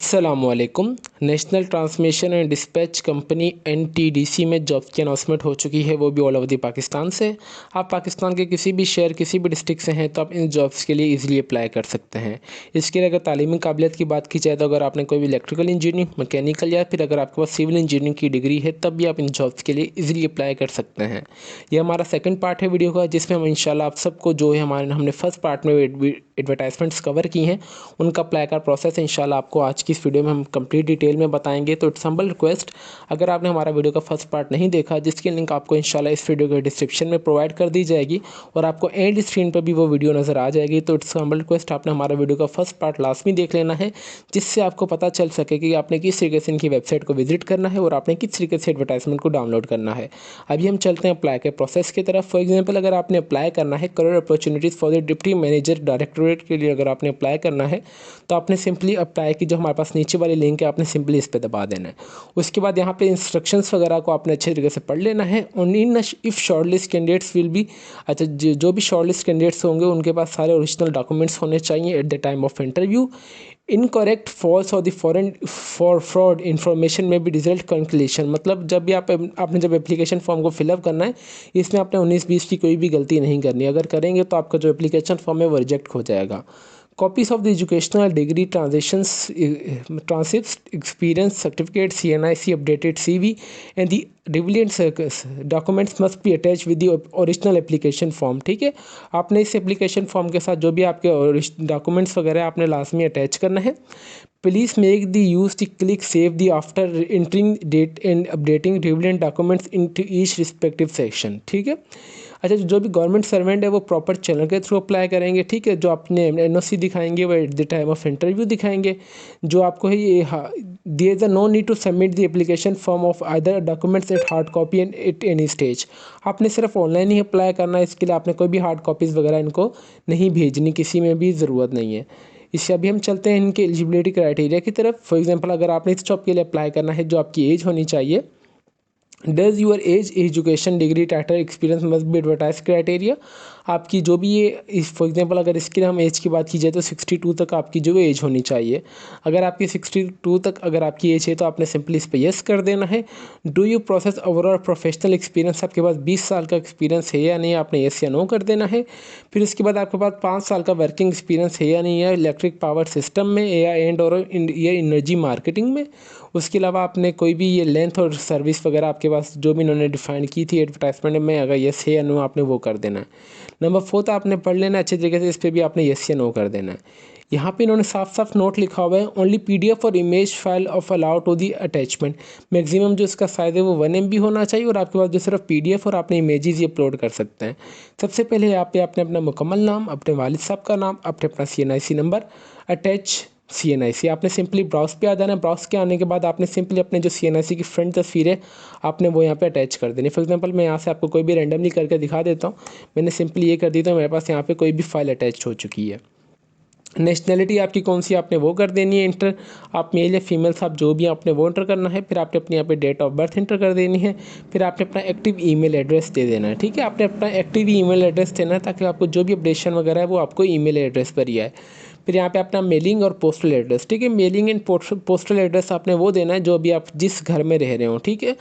अस्सलामुअलैकुम। National transmission and dispatch company NTDC में jobs की अनाउंसमेंट हो चुकी है, वो भी ऑल ओवर दी पाकिस्तान से। आप पाकिस्तान के किसी भी शहर किसी भी डिस्ट्रिक्ट से हैं तो आप इन जॉब्स के लिए इजीली अप्लाई कर सकते हैं। इसके लिए अगर तालीमी काबिलियत की बात की जाए तो अगर आपने कोई भी इलेक्ट्रिकल इंजीनियरिंग, मैकेनिकल या फिर अगर आपके पास सिविल इंजीनियरिंग की डिग्री है तब भी आप इन जॉब्स के लिए ईजिली अप्लाई कर सकते हैं। ये हमारा सेकंड पार्ट है वीडियो का, जिसमें हम इंशाल्लाह आप सबको जो है हमने फर्स्ट पार्ट में एडवर्टाइजमेंट्स कवर की हैं उनका अप्लाई का प्रोसेस इंशाल्लाह आपको आज की इस वीडियो में हम कंप्लीट डिटेल में बताएंगे। तो इट्स हम्बल रिक्वेस्ट, अगर आपने हमारा वीडियो का फर्स्ट पार्ट नहीं देखा, जिसकी लिंक आपको इंशाल्लाह इस वीडियो के डिस्क्रिप्शन में प्रोवाइड कर दी जाएगी और आपको एंड स्क्रीन पर भी वो वीडियो नज़र आ जाएगी। तो इट्स हम्बल रिक्वेस्ट, आपने हमारा वीडियो का फर्स्ट पार्ट लाजमी देख लेना है, जिससे आपको पता चल सके कि आपने किस तरीके से इनकी वेबसाइट को विजिट करना है और आपने किस तरीके से एडवर्टाइजमेंट को डाउनलोड करना है। अभी हम चलते हैं अप्लाई के प्रोसेस की तरफ। फॉर एग्जाम्पल, अगर आपने अप्लाई करना है career opportunities for the deputy manager directorate के लिए, अगर आपने अप्लाई करना है तो आपने सिंपली अप्लाई की जो हमारे पास नीचे वाली लिंक है आपने सिंपली इस पर दबा देना है। उसके बाद यहाँ पे इंस्ट्रक्शंस वगैरह को आपने अच्छे तरीके से पढ़ लेना है। Only if shortlist candidates will be, अच्छा जो भी शॉर्टलिस्ट कैंडिडेट्स होंगे उनके पास सारे ओरिजिनल डॉक्यूमेंट्स होने चाहिए at the time of interview. Incorrect, false और the foreign for fraud information में भी रिजल्ट कैलकुलेशन, मतलब जब भी आपने जब एप्लीकेशन फॉर्म को फिलअप करना है इसमें आपने 19-20 की कोई भी गलती नहीं करनी। अगर करेंगे तो आपका जो एप्लीकेशन फॉर्म है वो रिजेक्ट हो जाएगा। Copies of the educational degree transitions, transcripts, experience certificate, CNIC updated CV, and the relevant documents must be attached with the original application form। ठीक है, आपने इस एप्लीकेशन फॉर्म के साथ जो भी आपके डॉक्यूमेंट्स वगैरह आपने लाजमी अटैच करना है। Please make the use the click save the after entering date and updating relevant documents into each respective section. ठीक है, अच्छा जो भी गवर्नमेंट सर्वेंट है वो प्रॉपर चैनल के थ्रू अप्लाई करेंगे। ठीक है, जो आपने एनओसी दिखाएंगे वो at the time of interview दिखाएंगे। जो आपको है ये there is no need to submit the application form of other documents at hard copy and at any stage. आपने सिर्फ ऑनलाइन ही अप्लाई करना है, इसके लिए आपने कोई भी हार्ड कॉपीज़ वगैरह इनको नहीं भेजनी, किसी में भी ज़रूरत नहीं है। इससे अभी हम चलते हैं इनके एलिजिबिलिटी क्राइटेरिया की तरफ। फॉर एग्जांपल, अगर आपने इस जॉब के लिए अप्लाई करना है, जो आपकी एज होनी चाहिए, does your age, education, degree, title, experience must be advertise criteria. आपकी जो भी ये फॉर एग्जांपल अगर इसके लिए हम एज की बात की जाए तो 62 तक आपकी जो एज होनी चाहिए। अगर आपकी 62 तक अगर आपकी एज है तो आपने सिंपली इस पर येस कर देना है। Do you process overall professional experience, आपके पास 20 साल का एक्सपीरियंस है या नहीं, आपने येस या नो कर देना है। फिर उसके बाद आपके पास 5 साल का वर्किंग एक्सपीरियंस है या नहीं है इलेक्ट्रिक पावर सिस्टम में या एंड और या एनर्जी मार्केटिंग में। उसके अलावा आपने कोई भी ये लेंथ और सर्विस वगैरह आपके पास जो भी इन्होंने डिफाइन की थी एडवर्टाइजमेंट में, अगर येस है या नो आपने वो कर देना है। नंबर 4 आपने पढ़ लेना है अच्छे तरीके से, इस पर भी आपने येस या नो कर देना है। यहाँ पे इन्होंने साफ साफ नोट लिखा हुआ है, ओनली PDF और image file of allow to the attachment. Maximum जो इसका साइज है वो 1 MB होना चाहिए और आपके पास जो सिर्फ PDF और आपने इमेजेस ही अपलोड कर सकते हैं। सबसे पहले यहाँ पे आपने अपना मुकम्मल नाम, अपने वालिद साहब का नाम, अपने अपना CNIC नंबर, अटैच CNIC, आपने सिंपली ब्राउज पे आ जाना है। ब्राउज के आने के बाद आपने सिंपली अपने जो CNIC की फ्रंट तस्वीर है आपने वो यहाँ पे अटैच कर देनी। फॉर एग्जांपल मैं यहाँ से आपको कोई भी रैंडमली करके दिखा देता हूँ। मैंने सिंपली ये कर दी तो मेरे पास यहाँ पे कोई भी फाइल अटैच हो चुकी है। नेशनलिटी आपकी कौन सी आपने वो कर देनी है इंटर, आप मेल या फीमेल साहब जो भी आपने वो इंटर करना है। फिर आपने अपने यहाँ पे डेट ऑफ बर्थ इंटर कर देनी है। फिर आपने अपना एक्टिव ईमेल एड्रेस दे देना है। ठीक है, आपने अपना एक्टिव ईमेल एड्रेस देना है ताकि आपको जो भी अपडेशन वगैरह है वो आपको ईमेल एड्रेस पर ही आए। फिर यहाँ पे अपना मेलिंग और पोस्टल एड्रेस, ठीक है, मेलिंग एंड पोस्टल एड्रेस आपने वो देना है जो भी आप जिस घर में रह रहे हो। ठीक है,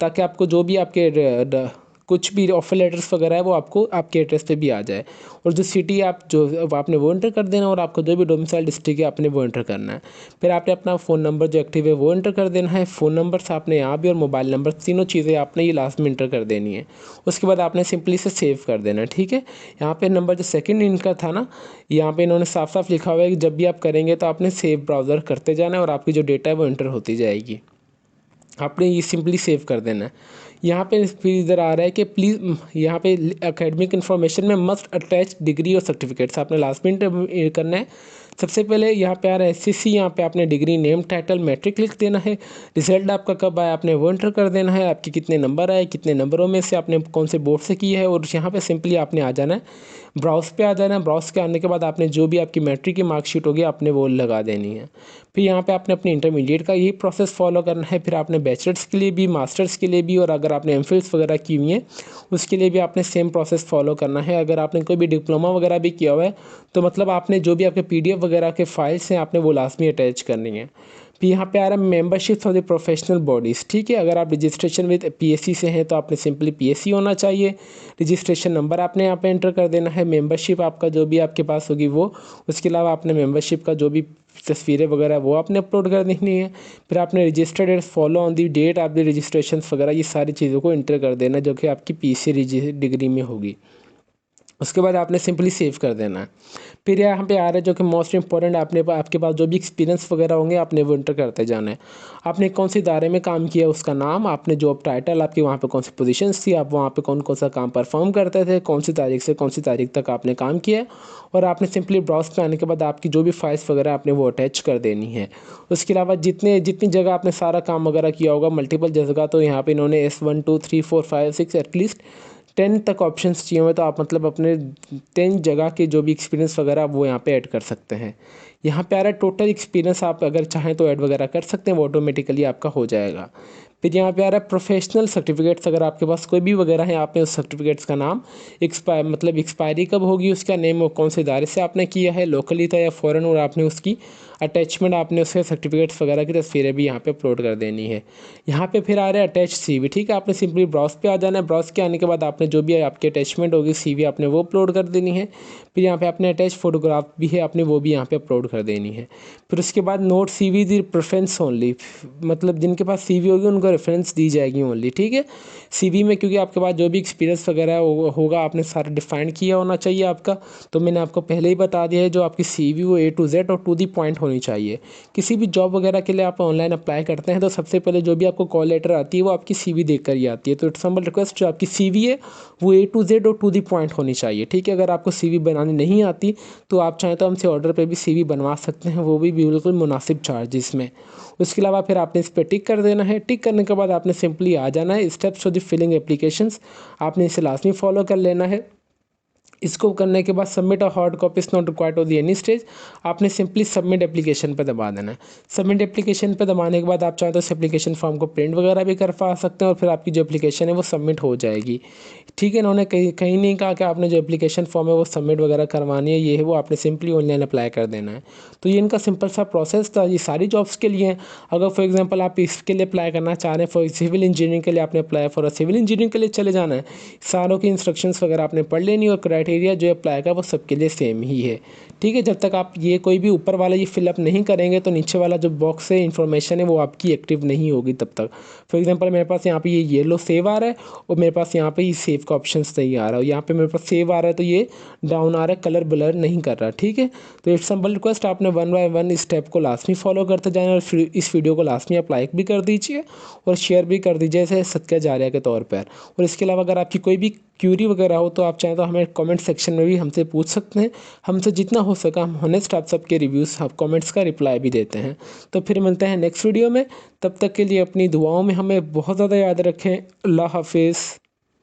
ताकि आपको जो भी आपके कुछ भी ऑफर लेटर्स वगैरह है वो आपको आपके एड्रेस पे भी आ जाए। और जो सिटी आप जो आपने वो एंटर कर देना और आपको जो भी डोमिसाइल डिस्ट्रिक्ट है आपने वो एंटर करना है। फिर आपने अपना फ़ोन नंबर जो एक्टिव है वो एंटर कर देना है। फ़ोन नंबर से आपने यहाँ भी और मोबाइल नंबर, तीनों चीज़ें आपने ये लास्ट में एंटर कर देनी है। उसके बाद आपने सिंपली से सेव कर देना है। ठीक है, यहाँ पे नंबर जो सेकंड इनका था ना, यहाँ पे इन्होंने साफ साफ लिखा हुआ है कि जब भी आप करेंगे तो आपने सेव ब्राउज़र करते जाना है और आपकी जो डेटा है वो एंटर होती जाएगी। आपने ये सिंपली सेव कर देना है। यहाँ पे फिर इधर आ रहा है कि प्लीज़ यहाँ पे एकेडमिक इन्फॉर्मेशन में मस्ट अटैच डिग्री और सर्टिफिकेट्स आपने लास्ट में करना है। सबसे पहले यहाँ पे आ रहा है SCC, यहाँ पे आपने डिग्री नेम टाइटल मैट्रिक लिख देना है। रिजल्ट आपका कब आया आपने वो एंटर कर देना है। आपके कितने नंबर आए, कितने नंबरों में से आपने कौन से बोर्ड से किया है। और यहाँ पे सिंपली आपने आ जाना है, ब्राउज़ पे आ जाना है। ब्राउज़ के आने के बाद आपने जो भी आपकी मैट्रिक की मार्कशीट होगी आपने वो लगा देनी है। फिर यहाँ पे आपने अपनी इंटरमीडिएट का यही प्रोसेस फॉलो करना है। फिर आपने बैचलर्स के लिए भी, मास्टर्स के लिए भी, और अगर आपने MPhils वगैरह की हुई है उसके लिए भी आपने सेम प्रोसेस फॉलो करना है। अगर आपने कोई भी डिप्लोमा वगैरह भी किया हुआ है तो मतलब आपने जो भी आपके PDF वगैरह के फाइल्स हैं आपने वो लाजमी अटैच करनी है। फिर यहाँ पे आ रहा है membership of the professional bodies, ठीक है। अगर आप रजिस्ट्रेशन विद पीएससी से हैं तो आपने सिंपली पीएससी होना चाहिए। रजिस्ट्रेशन नंबर आपने यहाँ पे एंटर कर देना है। मेंबरशिप आपका जो भी आपके पास होगी वो, उसके अलावा आपने मेंबरशिप का जो भी तस्वीरें वगैरह वो आपने अपलोड कर देनी है। फिर आपने registered and follow on the date आप द रजिस्ट्रेशन वगैरह ये सारी चीज़ों को एंटर कर देना जो कि आपकी पीएससी डिग्री में होगी। उसके बाद आपने सिंपली सेव कर देना है। फिर यहाँ पे आ रहा है जो कि मोस्ट इंपॉर्टेंट, आपके पास जो भी एक्सपीरियंस वगैरह होंगे आपने वो एंटर करते जाना है। आपने कौन सी इदारे में काम किया उसका नाम, आपने जॉब टाइटल आपकी वहाँ पे कौन सी पोजीशंस थी, आप वहाँ पे कौन कौन सा काम परफॉर्म करते थे, कौन सी तारीख से कौन सी तारीख तक आपने काम किया, और आपने सिंपली ब्राउज पे आने के बाद आपकी जो भी फाइल्स वगैरह आपने वो अटैच कर देनी है। उसके अलावा जितनी जगह आपने सारा काम वगैरह किया होगा मल्टीपल जगह, तो यहाँ पे इन्होंने S1 2 3 4 5 6 एटलीस्ट 10 तक ऑप्शंस चाहिए हुए, तो आप मतलब अपने 10 जगह के जो भी एक्सपीरियंस वगैरह वो यहाँ पे ऐड कर सकते हैं। यहाँ पे आ रहा है टोटल एक्सपीरियंस, आप अगर चाहें तो ऐड वगैरह कर सकते हैं, वो ऑटोमेटिकली आपका हो जाएगा। फिर यहाँ पे आ रहा है प्रोफेशनल सर्टिफिकेट्स, अगर आपके पास कोई भी वगैरह है आपने उस सर्टिफिकेट्स का नाम, मतलब एक्सपायरी कब होगी उसका नेम, और कौन से इदारे से आपने किया है, लोकली था या फ़ॉरेन, और आपने उसकी अटैचमेंट आपने उसके सर्टिफिकेट्स वगैरह की तस्वीरें भी यहाँ पे अपलोड कर देनी है। यहाँ पे फिर आ रहा है अटैच सीवी, ठीक है। आपने सिंपली ब्राउज पे आ जाना है। ब्राउज के आने के बाद आपने जो भी आपकी अटैचमेंट होगी सीवी आपने वो अपलोड कर देनी है। फिर यहाँ पे आपने अटैच फोटोग्राफ भी है आपने वो भी यहाँ पे अपलोड कर देनी है। फिर उसके बाद नोट सीवी दी प्रेफरेंस ओनली, मतलब जिनके पास सीवी होगी उनको रेफरेंस दी जाएगी ओनली, ठीक है। सीवी में क्योंकि आपके पास जो भी एक्सपीरियंस वगैरह होगा आपने सारा डिफाइन किया होना चाहिए आपका। तो मैंने आपको पहले ही बता दिया है जो आपकी सीवी वो A to Z और टू दी पॉइंट होनी चाहिए। किसी भी जॉब वगैरह के लिए आप ऑनलाइन अप्लाई करते हैं तो सबसे पहले जो भी आपको कॉल लेटर आती है वो आपकी सीवी देखकर ही आती है। तो इट्स हम्बल रिक्वेस्ट, जो आपकी सीवी है वो A to Z और टू दी पॉइंट होनी चाहिए, ठीक है। अगर आपको सीवी बनानी नहीं आती तो आप चाहें तो हमसे ऑर्डर पे भी सीवी बनवा सकते हैं, वो भी बिल्कुल मुनासिब चार्जेस में। उसके अलावा फिर आपने इस पर टिक कर देना है। टिक करने के बाद आपने सिंपली आ जाना है steps for the filling applications, आपने इसे लाजमी फॉलो कर लेना है। इसको करने के बाद submit a hard copy is not required of the any stage, आपने सिंपली सबमिट एप्लीकेशन पे दबा देना है। सबमिट एप्लीकेशन पे दबाने के बाद आप चाहें तो इस एप्लीकेशन फॉर्म को प्रिंट वगैरह भी करवा सकते हैं और फिर आपकी जो एप्लीकेशन है वो सबमिट हो जाएगी, ठीक है। इन्होंने कहीं नहीं कहा कि आपने जो एप्लीकेशन फॉर्म है वो सबमिट वगैरह करवानी है, ये है वो आपने सिंपली ऑनलाइन अप्लाई कर देना है। तो ये इनका सिंपल सा प्रोसेस था, ये सारी जॉब्स के लिए हैं। अगर फॉर एग्जांपल आप इसके लिए अप्लाई करना चाह रहे हैं, फॉर सिविल इंजीनियरिंग के लिए आपने अप्लाई फॉर सिविल इंजीनियरिंग के लिए चले जाना है, सारों की इंस्ट्रक्शंस वगैरह आपने पढ़ लेनी और क्राइटेरिया जो अप्लाई का वो सबके लिए सेम ही है, ठीक है। जब तक आप ये कोई भी ऊपर वाला ये फिलअप नहीं करेंगे तो नीचे वाला जो बॉक्स है इन्फॉर्मेशन है वो आपकी एक्टिव नहीं होगी तब तक। फॉर एग्जांपल मेरे पास यहाँ पे ये येलो सेव आ रहा है और मेरे पास यहाँ पे ये सेव का ऑप्शन नहीं आ रहा है, यहाँ पे मेरे पास सेव आ रहा है तो ये डाउन आ रहा है, कलर ब्लर नहीं कर रहा, ठीक है। तो इट्स सिंपल रिक्वेस्ट, आपने 1 बाय 1 स्टेप को लाजमी फॉलो करते जाएं और फिर इस वीडियो को लाजमी आप लाइक भी कर दीजिए और शेयर भी कर दीजिए ऐसे सदका जारिया के तौर पर। और इसके अलावा अगर आपकी कोई भी क्यूरी वगैरह हो तो आप चाहें तो हमें कमेंट सेक्शन में भी हमसे पूछ सकते हैं। हमसे जितना हो सका हम हॉनेस्ट आप सबके रिव्यूज़ आप कमेंट्स का रिप्लाई भी देते हैं। तो फिर मिलते हैं नेक्स्ट वीडियो में, तब तक के लिए अपनी दुआओं में हमें बहुत ज़्यादा याद रखें। अल्लाह हाफिज़।